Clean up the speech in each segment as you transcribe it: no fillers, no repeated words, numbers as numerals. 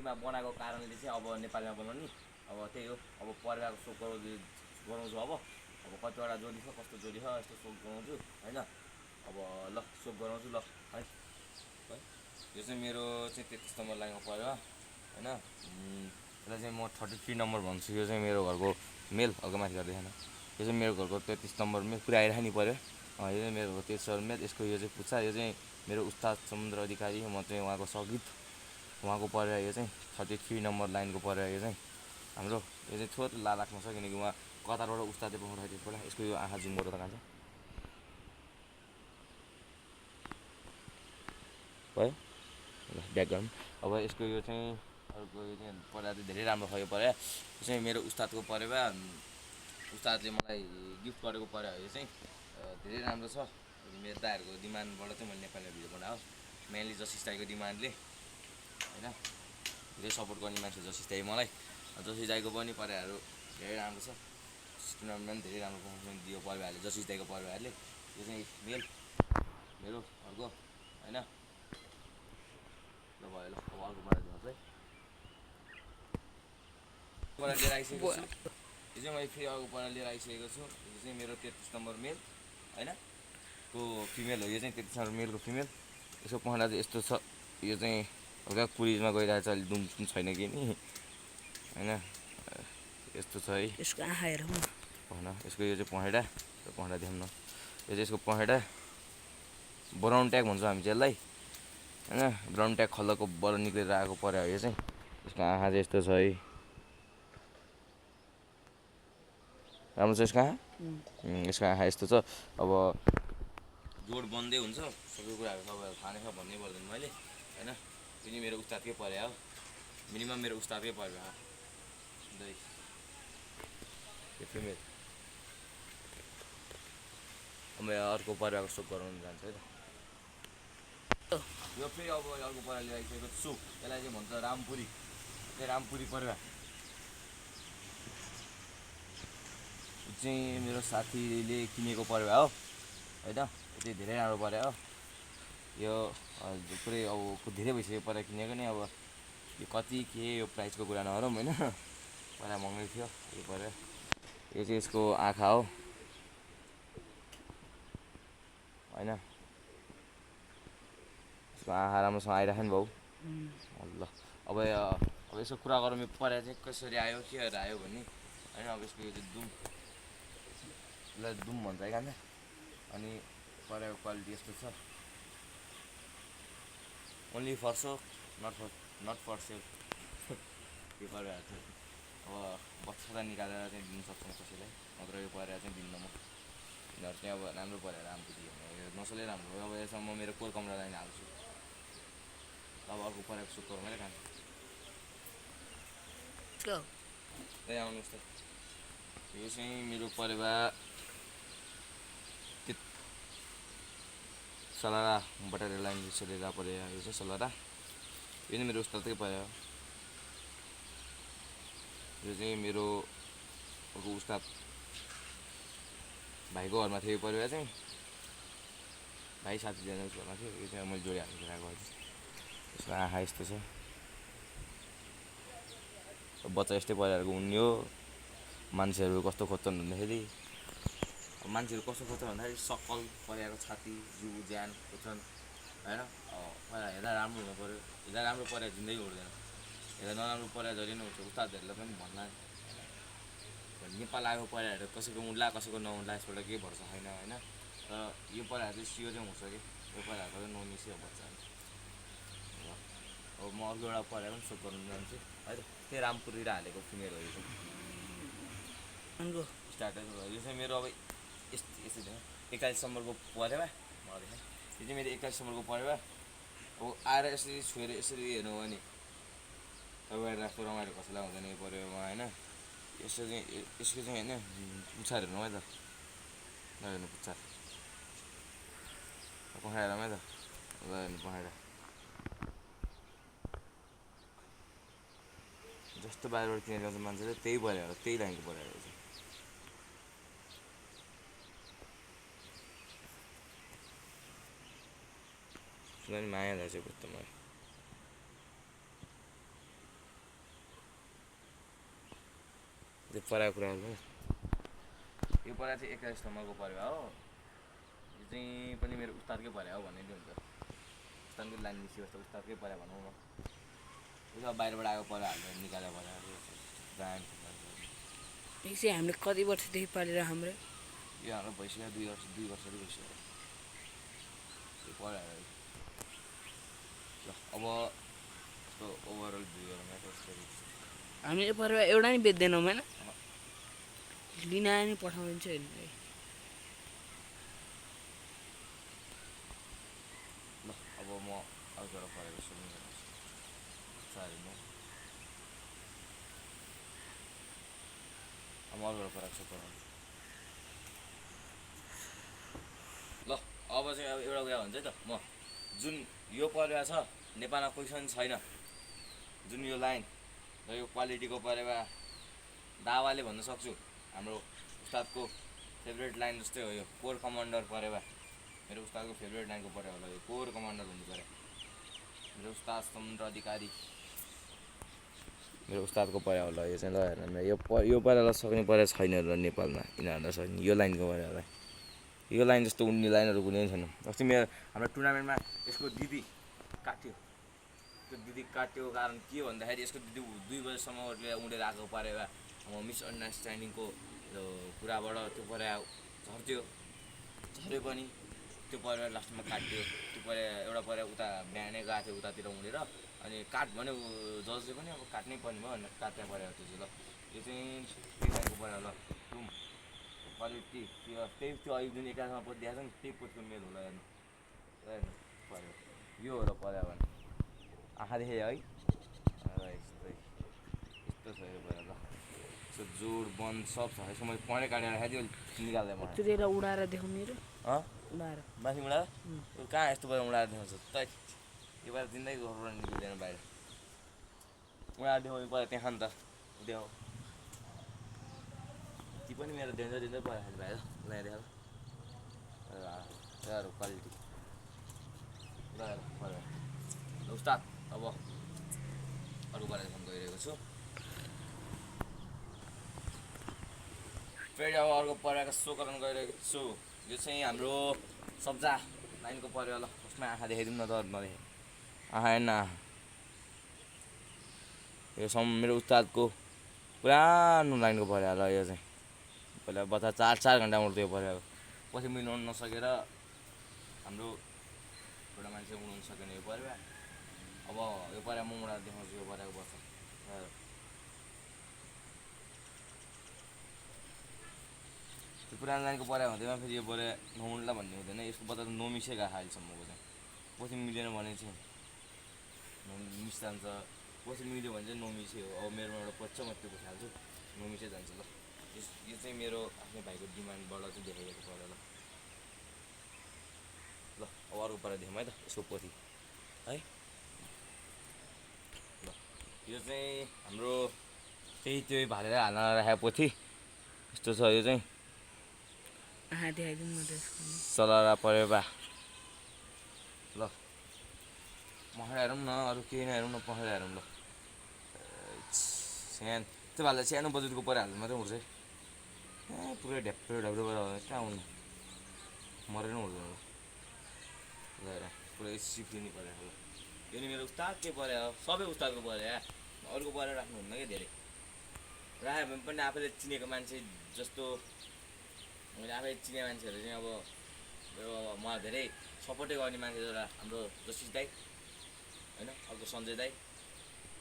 हिन्दीमा बनाएको कारणले चाहिँ अब नेपालीमा बनाउने अब त्यही हो अब परिवारको सोक गराउँछु अब कतिवटा जोडी छ कस्तो जोडी छ यस्तो सोक गराउँछु होइन अब ल सोक गराउँछु ल है यो चाहिँ मेरो चाहिँ 33 नम्बर लाइनको परेवा होइन यसलाई चाहिँ म 33 नम्बर भन्छु यो चाहिँ मेरो घरको मेल अगामाथि गर्दैन यो चाहिँ मेरो घरको 33 नम्बर मेल पुरा आइराख्नु पऱ्यो यो चाहिँ मेरो घरको 33 नम्बर मेल यसको यो चाहिँ पुच्छा यो चाहिँ मेरो उस्ताद समुद्र अधिकारी म चाहिँ उहाँको सगित उहाँको परेवा यो चाहिँ 33 नम्बर लाइनको परेवा यो चाहिँ हाम्रो यो चाहिँ थोर लालाक्नु छ किनकि उहाँ कतारबाट उस्तादले पठाउँदाखेरि पहिला यसको यो आँखा जुम गरेर खान्छ भयो ल ब्याक गरौँ अब यसको यो चाहिँ अर्को यो चाहिँ परेवा चाहिँ धेरै राम्रो छ यो परेवा यो चाहिँ मेरो उस्तादको परेवा उस्तादले मलाई गिफ्ट गरेको परेवा यो चाहिँ धेरै राम्रो छ मेरो दाइहरूको डिमान्डबाट चाहिँ मैले नेपालीमा भिडियो बनाएको मेनली जसिस दाइको डिमान्डले होइन धेरै सपोर्ट गर्ने मान्छे जसिस दाइ मलाई जसिस दाइको पनि परेवाहरू धेरै राम्रो छ टुर्नामेन्टमा पनि धेरै राम्रो पर्फर्मेन्स दियो परेवाहरूले जसिस दाइको परेवाहरूले यो चाहिँ मेल मेरो घरको होइन ल भयो ल अब अर्को परेवा दिनुहोस् है परेवा लिएर आइसकेको छु यो चाहिँ मैले फेरि अर्को परेवा लिएर आइसकेको छु यो चाहिँ मेरो 33 नम्बर मेल होइन को फिमेल हो यो चाहिँ 33 नम्बर मेलको फिमेल यसको पहरा चाहिँ यस्तो छ यो चाहिँ हल्का कुरिजमा गइरहेको छ अहिले दुम छैन कि नि होइन यस्तो छ है यसको आँखा हेरौँ न पहना यसको यो चाहिँ पहेँडा देखाउँ न यो चाहिँ यसको पहेँडा ब्राउन ट्याग भन्छौँ हामी चाहिँ यसलाई होइन ब्राउन ट्याग खल्लको बर निक्लेर आएको परेवा हो यो चाहिँ यसको आँखा चाहिँ यस्तो छ है राम्रो छ यसको आँखा यस्तो छ अब जोड बन्दै हुन्छ सबै कुराहरू तपाईँहरू थाहा नै छ भन्नै पर्दैन मैले होइन यो नि मेरो उस्तादकै परेवा हो मिनिमम मेरो उस्तादकै परेवा हो यो फिमेल अब अर्को परेवाको सोक गराउनु जान्छ है त यो फेरि अब अर्को परेवा लिएर आइसकेको छु यसलाई चाहिँ भन्छ रामपुरी रामपुरी परेवा यो चाहिँ मेरो साथीले किनेको परेवा हो होइन यो चाहिँ धेरै राम्रो परेवा हो यो पुरै अब धेरै भइसक्यो परेवा किनेको नि अब यो कति के यो प्राइसको कुरा नगरौँ होइन पहिला महँगै थियो यो परेवा यो चाहिँ यसको आँखा हो होइन यसको आँखा राम्रोसँग आइराख्यो नि भाउ ल अब यसको कुरा गरौँ यो परेवा चाहिँ कसरी आयो केहरू आयो भन्ने होइन अब यसको यो चाहिँ यसलाई दुम भन्छ है खान्छ अनि परेवाको क्वालिटी यस्तो छ only for show not for sale यो परेवा चाहिँ अब बच्चा निकालेर चाहिँ दिन सक्छौँ कसैलाई नत्र यो परेवा चाहिँ दिन्न म यिनीहरू चाहिँ अब राम्रो परेवा राम्रो दियो यो नसलै राम्रो हो अब यसमा म मेरो कोर कमरा लाइन हाल्छु अब अर्को परेवाको सुट गरौँ मैले खान्छ त्यही आउनुहोस् त यो चाहिँ मेरो परेवा सलारा बटारे लाइन सलेरा परेवा यो चाहिँ सलारा यो चाहिँ मेरो उस्तादकै परेवा यो चाहिँ मेरो उस्ताद भाइको घरमा थियो यो परेवा चाहिँ भाइ साथीजना घरमा थियो यो चाहिँ मैले जोडी हालेर राखेको यसको आँखा यस्तो छ बच्चा यस्तै परेवाहरूको हुने हो मान्छेहरू कस्तो खोज्छन् भन्दाखेरि मान्छेहरू कस्तो खोज्छन् भन्दाखेरि सक्कल परेवाको छाती जिउ ज्यान खोज्छन् होइन पहिला हेर्दा राम्रो हुनु पऱ्यो हेर्दा राम्रो परेवा जिन्दगी उठ्दैन हेर्दा नराम्रो परेवा जहिले नै हुन्छ उस्तादहरूलाई पनि भन्ला नेपाल आएको परेवाहरू कसैको उड्ला कसैको नउड्ला यसबाट केही भरोसा छैन होइन र यो परेवाहरू चाहिँ सियो चाहिँ हुन्छ कि यो परेवाहरूको चाहिँ नमिसियो बच्चा अब म अर्को एउटा परेवा पनि सोक गर्नु जान्छु है त त्यही रामपुरीबाट हालेको फिमेल हो यो चाहिँ स्टार्टर यो चाहिँ मेरो अब यस्तै थियो 41 नम्बरको परेवा मलाई देखाएँ यो चाहिँ मेरो 41 नम्बरको परेवा अब आएर यसरी छोएर यसरी हेर्नु हो भने तपाईँहरू राख्नु रमाइलो कसैलाई हुँदैन यो परेवामा होइन यसको चाहिँ होइन पुच्छार हेर्नु है त नहेर्नु पुच्छार पखाएर हेरौँ है त ल हेर्नु पखाएर जस्तो बाहिरबाट किनेर ल्याउँछ मान्छेले त्यही परेवा त्यही लाइनको परेवा चाहिँ माया लाग्छ कस्तो मलाई त्यो परेको कुराहरू यो परेको चाहिँ 21 नम्बरको परेवा हो यो चाहिँ पनि मेरो उस्तादकै परे हो भन्ने हुन्छ उस्तादको लाइन निस्क्यो जस्तो उस्तादकै परे भनौँ न उसमा बाहिरबाट आएको परे हालेर निकालेर परेको ब्रान्ड यो चाहिँ हामीले कति वर्षदेखि पालेर हाम्रो यो हाम्रो भइसक्यो 2 वर्षदेखि भइसक्यो यो परेर ल अब यस्तो ओभरअल भ्यूहरूमा यसरी हामीले परेवा एउटा नि बेच्दैनौँ होइन लिन आए नि पठाउँछ यसले ल अब म अगाडि परेको सुरु गर्छु सारी म अगाडि परेको छु पढाउनु ल अब चाहिँ अब एउटा कुरा भन्छ है त म जुन यो परेवा छ नेपालमा क्वेसन छैन जुन यो लाइन र यो क्वालिटीको परेवा दावाले भन्न सक्छु हाम्रो उस्तादको फेभरेट लाइन जस्तै हो यो कोर कमान्डर परेवा मेरो उस्तादको फेभरेट लाइनको पऱ्यो होला यो कोर कमान्डर हुनु पऱ्यो मेरो उस्ताद समुद्र अधिकारी मेरो उस्तादको पऱ्यो होला यो चाहिँ ल हेर्नु यो पारालाई सक्ने परेको छैन र नेपालमा यिनीहरूलाई सक्ने यो लाइनको पऱ्यो होला यो लाइन जस्तो उड्ने लाइनहरू कुनै छैन अस्ति मेरो हाम्रो टुर्नामेन्टमा यसको दिदी काट्यो त्यो दिदी काट्यो कारण के भन्दाखेरि यसको दिदी 2 बजेसम्म उडेर आएको परेवा मिसअन्डरस्ट्यान्डिङको कुराबाट त्यो परे झर्थ्यो झऱ्यो पनि त्यो परेर लास्टमा काट्यो त्यो परे एउटा परे उता बिहानै गएको थियो उतातिर उडेर अनि काट भन्यो जजले पनि अब काट्नै पर्ने भयो भनेर काट्नै पऱ्यो त्यो चाहिँ ल यो चाहिँ डिजाइनको पऱ्यो ल टुम क्वालिटी त्यही त्यो अहिले जुन एकासँग पोत दिएको छ नि त्यही पोतको मेल होला हेर्नु हेर्नु पऱ्यो यो होला पऱ्यो भने आँखा देखेँ है यस्तै यस्तो छ यो पऱ्यो ल यस्तो जोड बन्द सब छ यसको मैले पढेँ काटेर राखेको थियो निकाल्दै म यत्तितिर उडाएर देखाउने र उडाएर माथि उडाएर कहाँ यस्तो पारा उडाएर देखाउँछ त यो पारा जिन्दगी घरबाट निक्लिँदैन बाहिर उडाएर देखाउनु पऱ्यो त्यहाँ नि त देखाउ ती पनि मेरो डेन्जर पऱ्यो बाहिर ल्याइदिएर क्वालिटी पऱ्यो उस्ताद अब अरू गरेर गइरहेको छु फेरि अब अर्को परेको सोकरण गइरहेको छु यो चाहिँ हाम्रो सब्जा लाइनको पऱ्यो ल उसमा आँखा देखाइदिउँ न त नदेखे आँखा हेर्न यो मेरो उस्तादको पुरानो लाइनको पऱ्यो ल यो चाहिँ पहिला बच्चा 4 घन्टा उड्थ्यो पऱ्यो पछि मिलाउनु नसकेर हाम्रो एउटा मान्छे उडाउनु सकेन यो पऱ्यो अब यो पऱ्यो म उडाएर देखाउँछु यो पऱ्याको बस्छ त्यो पुरानो लाइनको पऱ्यो हुँदैन फेरि यो पऱ्यो नउड्ला भन्ने हुँदैन यसको बच्चा त नमिसै गएको अहिलेसम्मको चाहिँ पछि मिलेन भने चाहिँ मिस जान्छ पछि मिल्यो भने चाहिँ नमिसै हो अब मेरोमा एउटा पच्छ म त्यो पठाल्छु नमिसै जान्छ ल यो चाहिँ मेरो आफ्नै भाइको डिमान्डबाट चाहिँ देखाइएको पऱ्यो ल अब अर्को पऱ्यो देखाउँ है त यसको पोथी है ल यो चाहिँ हाम्रो त्यही भालेर हाल्न राखेको पोथी यस्तो छ यो चाहिँ सलरा पऱ्यो बा ल पखेडा हेरौँ न अरू केही नहेरौँ न पखेडा हेरौँ ल त्यो भाले सानो बजेटको पऱ्यो हाल्नु मात्रै उड्छ पुरै ढ्याप्रो भएर कहाँ हुनु मरेर हुँदैन ल पुरै सिक्नु पऱ्यो ल यो नि मेरो उस्ताद के पऱ्यो सबै उस्तादको पऱ्यो अरूको पऱ्यो राख्नुहुन्न क्या धेरै राख्यो भने पनि आफैले चिनेको मान्छे जस्तो मैले आफै चिने मान्छेहरू चाहिँ अब मलाई धेरै सपोर्टै गर्ने मान्छे एउटा हाम्रो जसिस दाई होइन अर्को सञ्जय दाई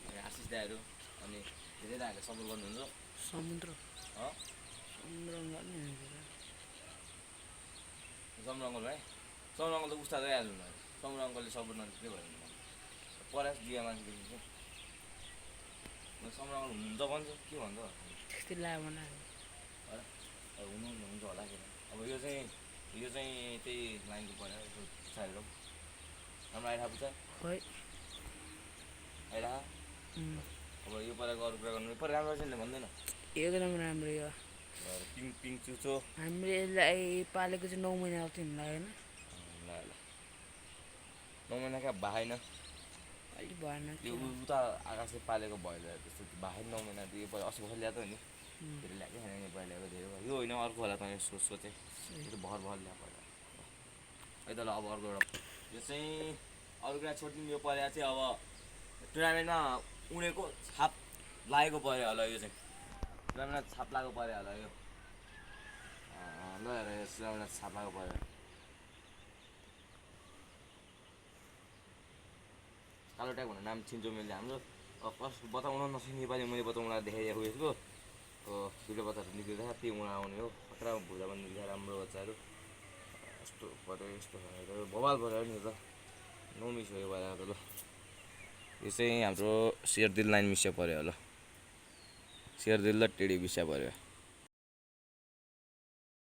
अनि आशिष दाईहरू अनि धेरै दाईहरूले सपोर्ट गर्नुहुन्छ समुद्र अङ्कल है समुद्र अङ्कल त उस्तादै हाल्नु भयो समुद्र अङ्कलले सपोर्ट नदिँदै भयो परास दिया मान्छेदेखि चाहिँ समुद्र अङ्कल हुनुहुन्छ भन्छ के भन्छ हुन्छ होला अब यो चाहिँ त्यही लाइनको पऱ्यो साइडहरू राम्रो आइरहेको छ आइरह अब यो परेको अरू कुरा गर्नु पऱ्यो राम्रो छैन भन्दैन एकदम राम्रो यो पिङ चुचो हामीले यसलाई पालेको चाहिँ 9 महिना जति हुनु लाग्यो होइन ल 9 महिना क्या बाहेन अलिक भएन त्यो उता आकाशले पालेको भयो त्यस्तो बाहेन 9 महिना यो पऱ्यो 80 वर्ष ल्याएको नि धेरै ल्याएको छैन नेपाली ल्याएको धेरै भयो यो होइन अर्को होला तपाईँ सोचेँ यो त भर भर ल्याएको होला है त ल अब अर्को एउटा यो चाहिँ अरू कुरा छोडिदिनु यो पहिला चाहिँ अब टुर्नामेन्टमा उडेको छाप लागेको पऱ्यो होला यो चाहिँ टुर्नामेन्टमा छाप लागेको पऱ्यो होला यो ल हेर यो टुर्नामेन्टमा छाप लागेको पऱ्यो कालो ट्याग भन्ने नाम चिन्छु मैले हाम्रो कस बताउन नसक्ने नेपाली मैले बताउन देखाइदिएको यसको भिडियो बच्चाहरू निक्लिँदा त्यही उहाँ आउने हो खतरा भुजा पनि निक्लिँदा राम्रो बच्चाहरू यस्तो पऱ्यो यस्तो भनेर बवाल पऱ्यो नि त नो मिस भयो भएर त ल यो चाहिँ हाम्रो शेरदिल लाइन मिसिया पऱ्यो ल शेरदिल र टेडी मिसिया पऱ्यो